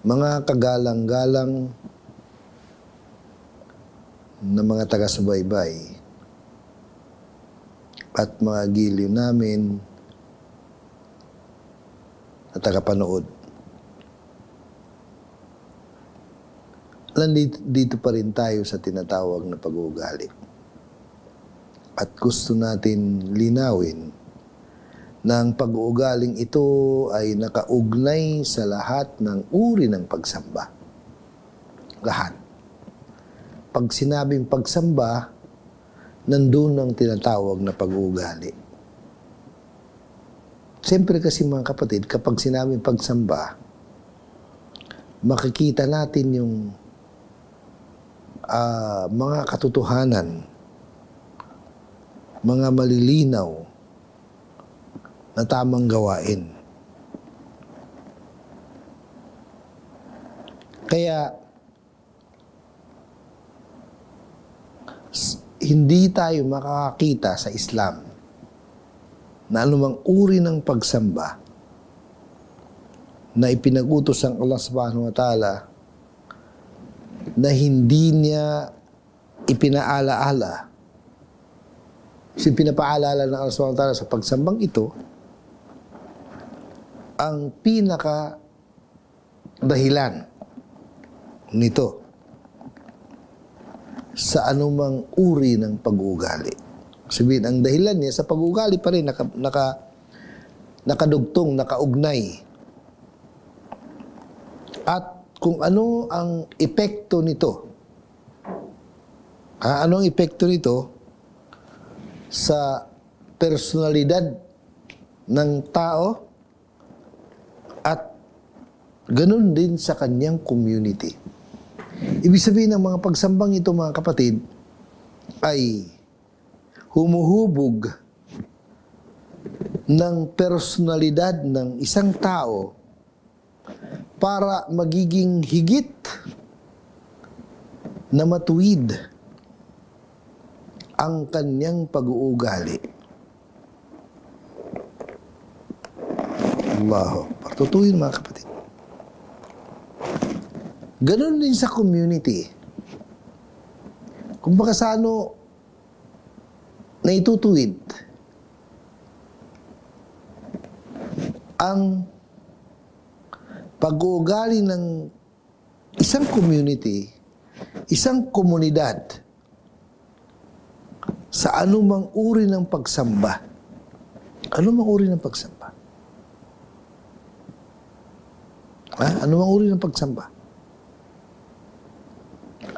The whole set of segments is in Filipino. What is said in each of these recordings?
Mga kagalang-galang na mga taga-subaybay at mga giliw namin na tagapanood. Dito pa rin tayo sa tinatawag na pag-uugali. At gusto natin linawin na ang pag-uugaling ito ay nakaugnay sa lahat ng uri ng pagsamba. Lahat. Pag sinabing pagsamba, nandun ang tinatawag na pag-uugali. Siyempre kasi mga kapatid, kapag sinabing pagsamba, makikita natin yung mga katotohanan, mga malilinaw na tamang gawain. Kaya, hindi tayo makakakita sa Islam na anumang uri ng pagsamba na ipinag-utos ang Allah subhanahu wa ta'ala na hindi niya ipinaalaala. Kasi pinapaalala ng Allah subhanahu wa ta'ala sa pagsambang ito ang pinaka dahilan nito sa anumang uri ng pag-uugali. Sabihin, ang dahilan niya sa pag-uugali pa rin nakadugtong, nakaugnay. At kung ano ang epekto nito, ano ang epekto nito sa personalidad ng tao at ganun din sa kanyang community. Ibig sabihin ng mga pagsambang ito, mga kapatid, ay humuhubog ng personalidad ng isang tao para magiging higit na matuwid ang kanyang pag-uugali. Allahu Akbar. Tutuyin mga kapatid. Ganon din sa community. Kung baka sa ano na itutuwid ang pag-uugali ng isang community, isang komunidad sa anumang uri ng pagsamba. Anumang uri ng pagsamba. Anumang uri ng pagsamba.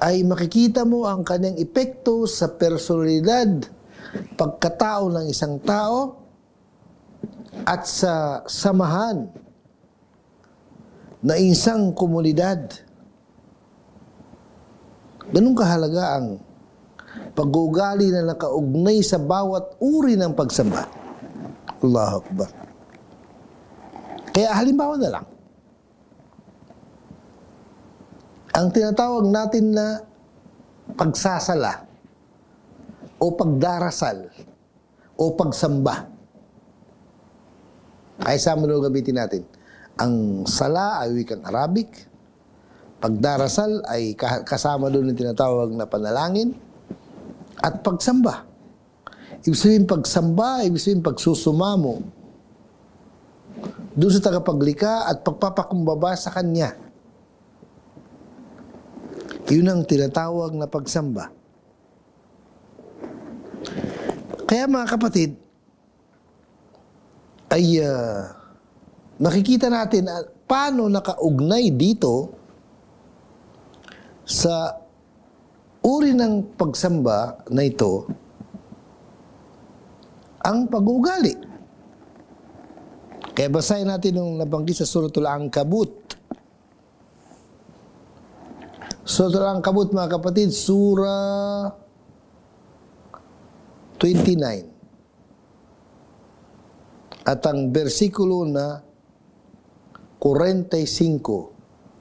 Ay makikita mo ang kanyang epekto sa personalidad, pagkatao ng isang tao, at sa samahan na isang komunidad. Ganun kahalaga ang pag-uugali na nakaugnay sa bawat uri ng pagsamba. Allahu Akbar. Kaya halimbawa na lang, ang tinatawag natin na pagsasala o pagdarasal o pagsamba. Ay sama nung gamitin natin. Ang sala ay wikang Arabic. Pagdarasal ay kasama doon yung tinatawag na panalangin. At pagsamba. Ibig sabihin pagsamba, ibig sabihin pagsusumamo doon sa tagapaglikha at pagpapakumbaba sa Kanya. Yun ang tinatawag na pagsamba. Kaya mga kapatid, ay makikita natin paano nakaugnay dito sa uri ng pagsamba na ito ang pag-uugali. Kaya basahin natin yung nabanggit sa Suratul Ankabut. Suratul Ankabut, mga kapatid, Surah 29. At ang versikulo na 45,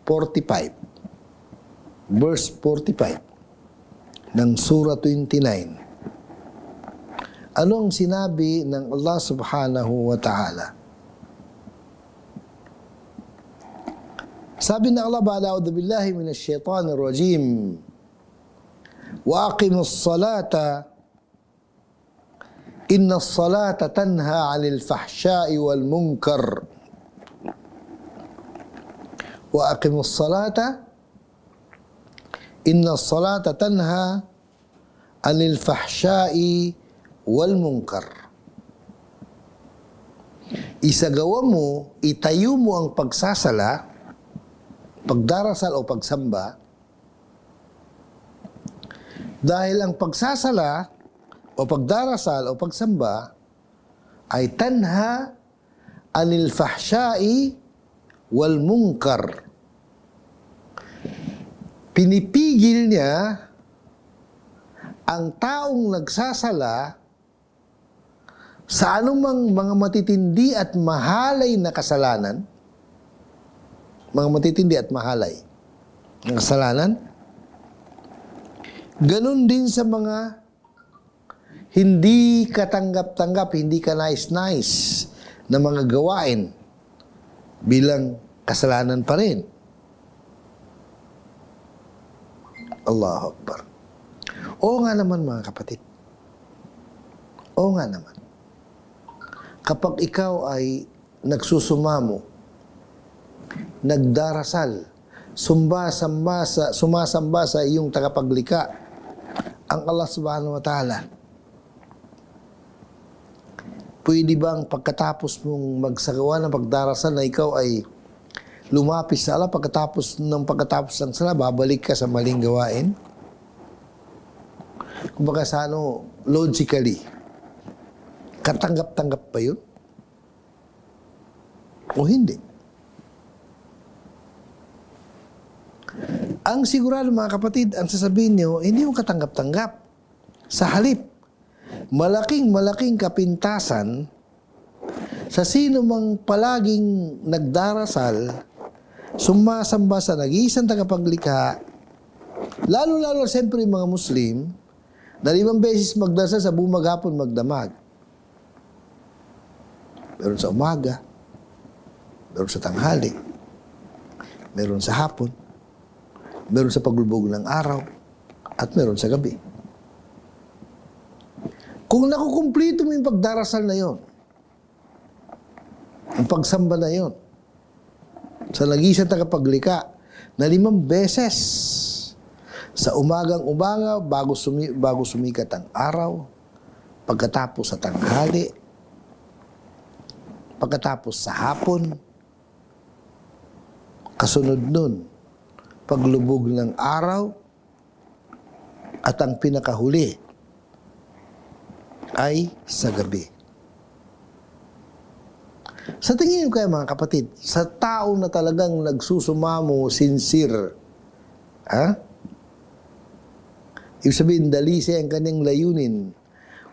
45, verse 45 ng Surah 29. Ano ang sinabi ng Allah subhanahu wa ta'ala? Sabi na Allah, "A'udhu billahi minash shaitanir rajim. Wa aqimus salata. Innas salata tanha 'anil fahsya'i wal munkar." Wa aqimus salata. Innas salata tanha 'anil fahsya'i wal munkar. Isagawa mo, itayo mo ang pagsasala, pagdarasal o pagsamba, dahil ang pagsasala o pagdarasal o pagsamba ay tanha anil fahsya'i wal munkar. Pinipigil niya ang taong nagsasala sa anumang mga matitindi at mahalay na kasalanan, mga matitindi at mahalay na kasalanan, ganun din sa mga hindi katanggap-tanggap, hindi ka nais-nais na mga gawain bilang kasalanan pa rin. Allahu Akbar. Oo nga naman mga kapatid. Oo nga naman. Kapag ikaw ay nagsusumamo, nagdarasal, sumasamba sa iyong tagapaglikha, ang Allah subhanahu wa ta'ala, pwede bang pagkatapos mong magsagawa ng pagdarasal na ikaw ay lumapis sa Allah pagkatapos ng sala, babalik ka sa maling gawain? Kumbaga sa logically, katanggap-tanggap pa yun? O hindi? Ang sigurado mga kapatid, ang sasabihin nyo, hindi mo katanggap-tanggap. Sa halip, malaking kapintasan sa sino mang palaging nagdarasal, sumasamba sa nag-iisang tagapaglikha, lalo-lalo siyempre yung mga Muslim, na 5 beses magdasal sa buong maghapon magdamag. Meron sa umaga, meron sa tanghali, meron sa hapon, meron sa paglubog ng araw, at meron sa gabi. Kung nakukumplito mo yung pagdarasal na yon, ang pagsamba na yon, sa nag-iisang tagapaglikha na 5 beses, sa umagang-umaga, bago sumikat ang araw, pagkatapos sa tanghali, pagkatapos sa hapon, kasunod nun, paglubog ng araw, at ang pinakahuli ay sa gabi. Sa tingin ko kaya mga kapatid, sa tao na talagang nagsusumamo, sincere, ibig sabihin, dalisay ang kanyang layunin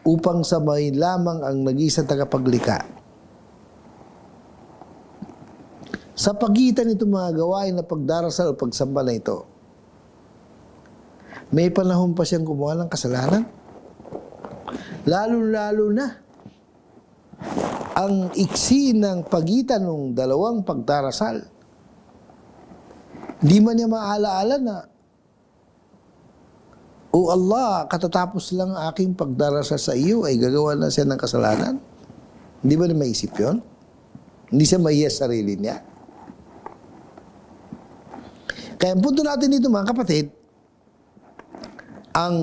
upang sabay lamang ang nag-iisang tagapaglikha. Sa pagitan nito mga gawain na pagdarasal o pagsamba na ito, may panahon pa siyang gumawa ng kasalanan. Lalo-lalo na ang iksi ng pagitan ng dalawang pagdarasal. Di man niya maalaala na, "O Allah, katatapos lang aking pagdarasal sa iyo ay gagawa na siya ng kasalanan." Hindi ba niya maisip yun? Hindi siya mahiya sa sarili niya. Kaya ang punto natin dito mga kapatid, ang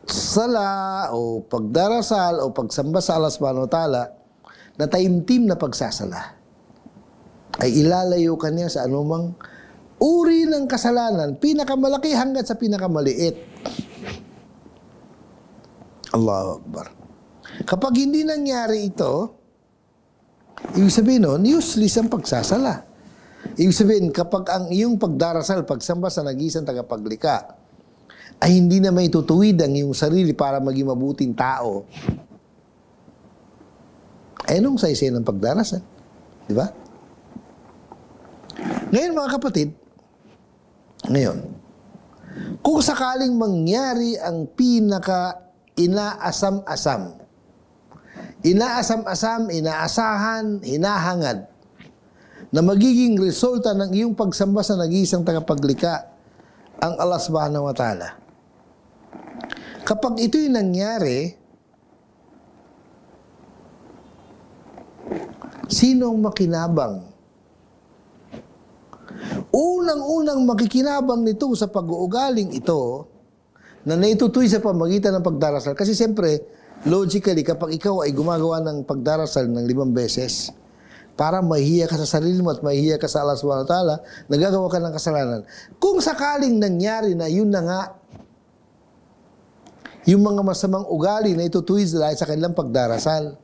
sala o pagdarasal o pagsamba sa Allah subhanahu wa ta'ala na taimtim na pagsasala ay ilalayo ka niya sa anumang uri ng kasalanan, pinakamalaki hanggang sa pinakamaliit. Allahu Akbar. Kapag hindi nangyari ito, ibig sabihin nun, useless ang pagsasala. Ibig sabihin, kapag ang iyong pagdarasal, pagsamba sa nag-iisang tagapaglikha, ay hindi na may tutuwid ang iyong sarili para maging mabuting tao, ay anong saysay ng pagdarasal? Di ba? Ngayon mga kapatid, kung sakaling mangyari ang pinaka inaasam-asam, inaasahan, hinahangad na magiging resulta ng iyong pagsamba sa nag-iisang tagapaglikha, ang Allah subhanahu wa ta'ala. Kapag ito'y nangyari, sinong makinabang? Unang-unang makikinabang nito sa pag-uugaling ito na naitutuloy sa pamagitan ng pagdarasal. Kasi siyempre, logically, kapag ikaw ay gumagawa ng pagdarasal ng 5 beses, para mahihiya ka sa sarili mo at mahihiya ka sa Allah subhanahu wa ta'ala, nagagawa ka ng kasalanan. Kung sakaling nangyari na yun na nga, yung mga masamang ugali na itutuwid dahil sa kanilang pagdarasal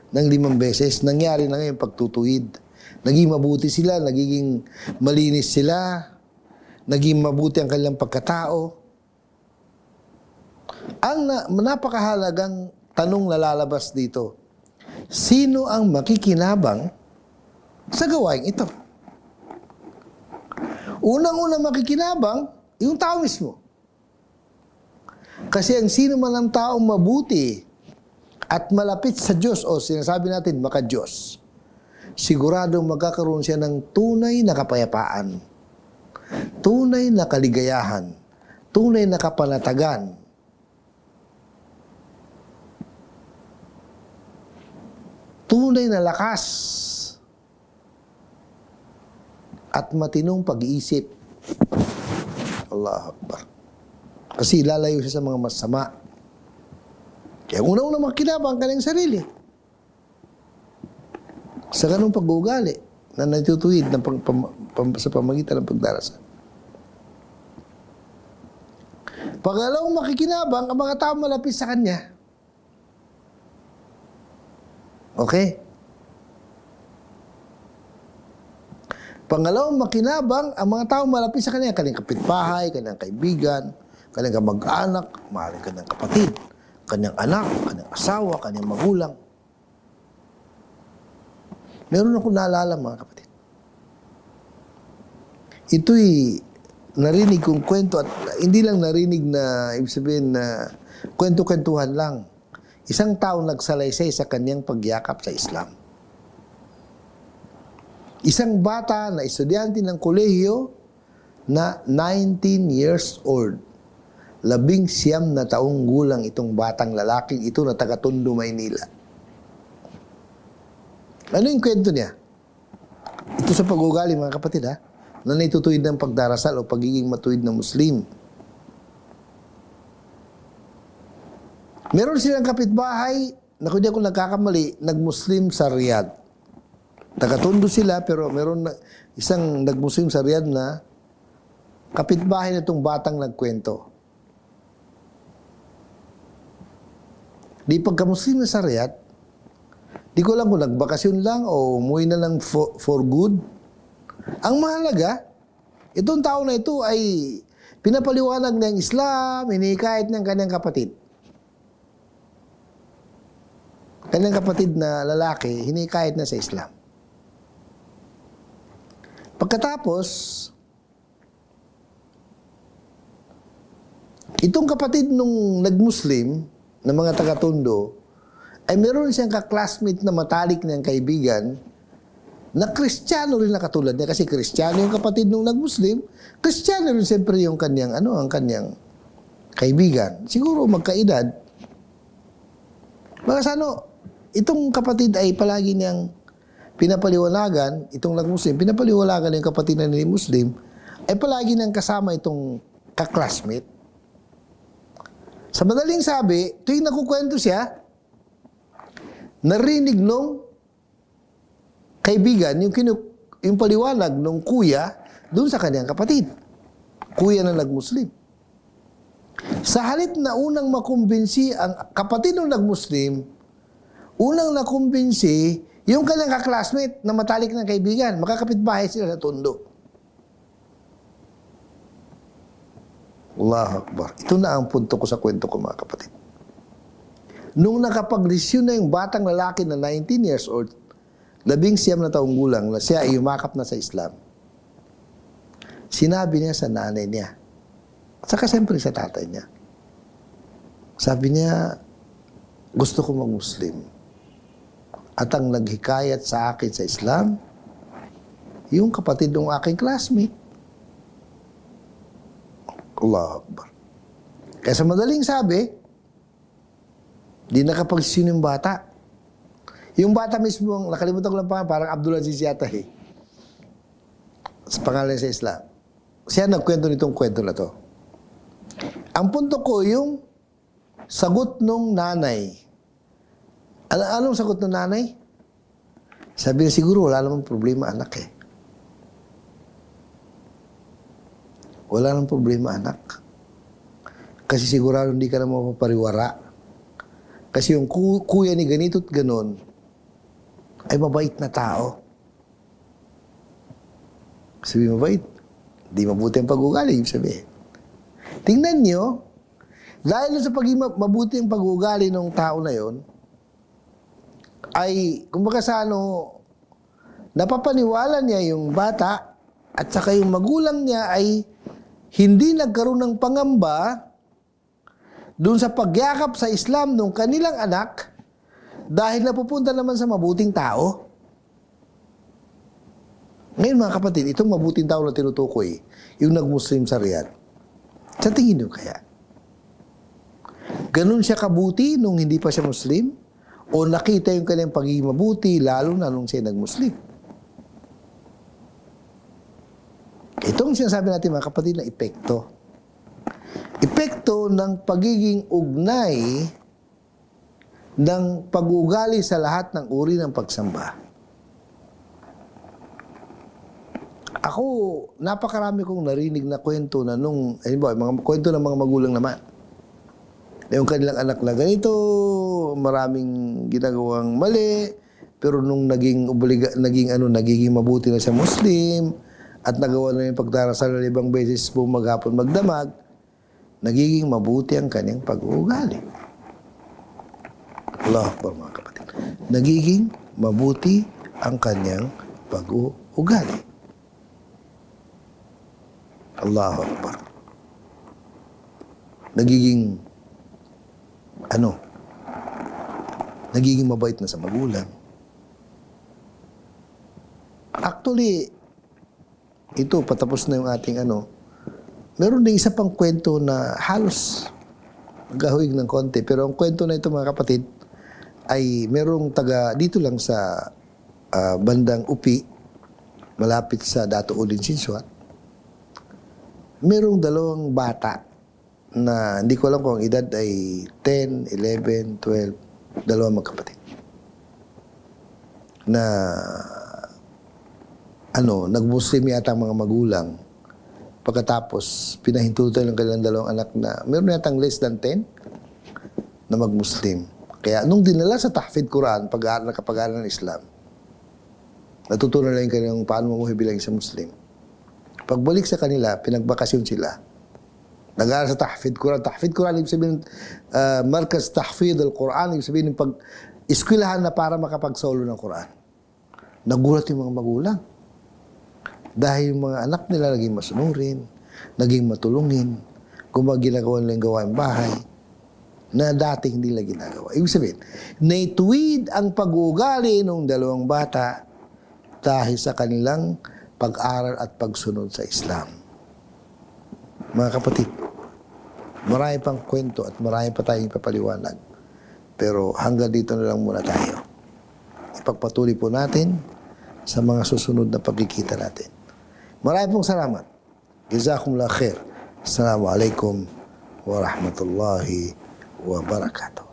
ng 5 beses, nangyari na ngayon pagtutuwid. Naging mabuti sila, nagiging malinis sila, naging mabuti ang kanilang pagkatao. Ang napakahalagang tanong na lalabas dito, sino ang makikinabang sa gawain ito? Unang-unang makikinabang, yung tao mismo. Kasi ang sino man ang taong mabuti at malapit sa Diyos, o sinasabi natin, maka-Diyos, siguradong magkakaroon siya ng tunay na kapayapaan, tunay na kaligayahan, tunay na kapanatagan, tunay na lakas, at matinong pag-iisip. Allahu Akbar. Kasi lalayo siya sa mga masama. Kaya una-una makinabang ang kanyang sarili sa ganung pag-uugali na natutuwid sa pamagitan ng pagdarasal. Pangalawang makikinabang ang mga tao malapit sa kanya. Okay? Pangalawang makinabang ang mga tao malapit sa kanya, kanyang kapitbahay, kanyang kaibigan, kanyang kamag-anak, maaaring kanyang kapatid, kanyang anak, kanyang asawa, kanyang magulang. Meron akong naalala, mga kapatid. Ito'y narinig kong kwento at hindi lang narinig na, ibig sabihin na kwento-kwentuhan lang. Isang taong nagsalaysay sa kanyang pagyakap sa Islam. Isang bata na estudyante ng kolehiyo na 19 years old. 19 na taong gulang itong batang lalaking ito na taga-Tondo, Maynila. Ano yung kwento niya? Ito sa pag-ugali, mga kapatid, ha? Na naitutuwid ng pagdarasal o pagiging matuwid na Muslim. Meron silang kapitbahay na kung di ako nagkakamali, nag-Muslim sa Riyadh. Taga-Tondo sila, pero meron isang nag-Muslim sa Riyadh na kapitbahay na itong batang nagkwento. Di pagka-Muslim na sa Riyadh, di ko lang kung nagbakasyon lang o umuwi na lang for good. Ang mahalaga, itong tao na ito ay pinapaliwanag ng Islam, hinikayat ng kanyang kapatid. Kanyang kapatid na lalaki, hinikayat na sa Islam. Pagkatapos, itong kapatid nung nag-Muslim, na mga taga-Tondo, ay meron siyang ka-classmate na matalik niyang kaibigan na Kristiyano rin na katulad niya. Kasi Kristiyano yung kapatid nung nag-Muslim, Kristiyano rin siyempre yung kanyang, ang kanyang kaibigan. Siguro magkaedad. Mga sano, itong kapatid ay palagi niyang pinapaliwanagan, itong nag-Muslim, pinapaliwanagan yung kapatid na ni-Muslim, ay palagi niyang kasama itong ka-classmate. Sa madaling sabi, tuwing nakukwento siya, narinig nung kaibigan, yung paliwanag nung kuya, doon sa kanyang kapatid. Kuya na nag-Muslim. Sa halip na unang makumbinsi ang kapatid ng nag-Muslim, unang nakumbinsi yung kanyang ka-classmate na matalik ng kaibigan, makakapitbahay sila sa Tondo. Allahu Akbar. Ito na ang punto ko sa kwento ko, mga kapatid. Nung nakapagdesisyon na yung batang lalaki na 19 years old, 19 na taong gulang, na siya ay yumakap na sa Islam, sinabi niya sa nanay niya, at saka siyempre sa tatay niya, sabi niya, gusto ko mag-Muslim. At ang naghikayat sa akin sa Islam, Yung kapatid ng aking classmate. Allahu Akbar. Kaya sa madaling sabi, di nakapagsino yung bata. Yung bata mismo, nakalimutan ko lang pa, parang Abdul Aziz yata eh. Sa pangalan sa Islam. Siya nagkwento nitong kwento na to. Ang punto ko, yung sagot nung nanay. Anong sagot ng nanay? Sabi niya, siguro wala namang problema anak eh. Wala namang problema anak. Kasi sigurado hindi ka na mapapariwara. Kasi yung kuya ni ganito't ganon ay mabait na tao. Sabi mabait, di mabuti ang pag-ugali, ibig sabihin. Tingnan nyo, dahil sa pagiging mabuti ang pag-ugali ng tao na yon, ay, kumbaga sa ano, napapaniwala niya yung bata at saka yung magulang niya ay hindi nagkaroon ng pangamba doon sa pagyakap sa Islam ng kanilang anak dahil napupunta naman sa mabuting tao. Ngayon mga kapatid, itong mabuting tao na tinutukoy, yung nag-Muslim sa Riyadh, sa tingin nyo kaya? Ganun siya kabuti nung hindi pa siya Muslim? O nakita yung kanyang pagiging mabuti lalo na nung siya nag-Muslim? Itong sinasabi natin mga kapatid na epekto. Epekto ng pagiging ugnay ng pag-uugali sa lahat ng uri ng pagsamba. Ako, napakarami kong narinig na kwento na nung, mga kwento ng mga magulang naman. Yung kanilang anak na ganito, maraming ginagawang mali, pero nung naging mabuti na siya Muslim, at nagawa na yung pagdarasal ng ibang beses po maghapon magdamag, nagiging mabuti ang kanyang pag-uugali. Allah Akbar mga kapatid. Nagiging mabuti ang kanyang pag-uugali. Allahu Akbar. Nagiging nagiging mabait na sa magulang. Actually, ito, patapos na yung ating meron din isa pang kwento na halos gahuig ng konti. Pero ang kwento na ito mga kapatid ay merong taga dito lang sa bandang Upi, malapit sa Dato Ulin Sinsuat. Merong dalawang bata na hindi ko alam kung ang edad ay 10, 11, 12, dalawang magkapatid. Na nag-Muslim yata ang mga magulang. Pagkatapos, pinahintutan ng kanilang dalawang anak na meron yatang less than 10 na mag-Muslim. Kaya nung dinala sa tahfidh Quran, nakapag-aaral ng Islam, natutunan lang yung kanilang paano mamuhay bilang isang Muslim. Pagbalik sa kanila, pinagbakasyon sila. Nag-aaral sa tahfidh Quran. Tahfidh Quran, ibig sabihin, markas tahfidh al-Quran, ibig sabihin, iskwilahan na para makapagsolo ng Quran. Nagulat yung mga magulang. Dahil yung mga anak nila naging masunurin, naging matulungin, ginagawa nila yung gawaing bahay, na dati hindi nila ginagawa. Ibig sabihin, naituwid ang pag-uugali ng dalawang bata dahil sa kanilang pag-aral at pagsunod sa Islam. Mga kapatid, marami pang kwento at marami pa tayong ipapaliwanag. Pero hanggang dito na lang muna tayo. Ipagpatuloy po natin sa mga susunod na pagkikita natin. Marami pong salamat. Jazakumullah khair. Assalamualaikum warahmatullahi wabarakatuh.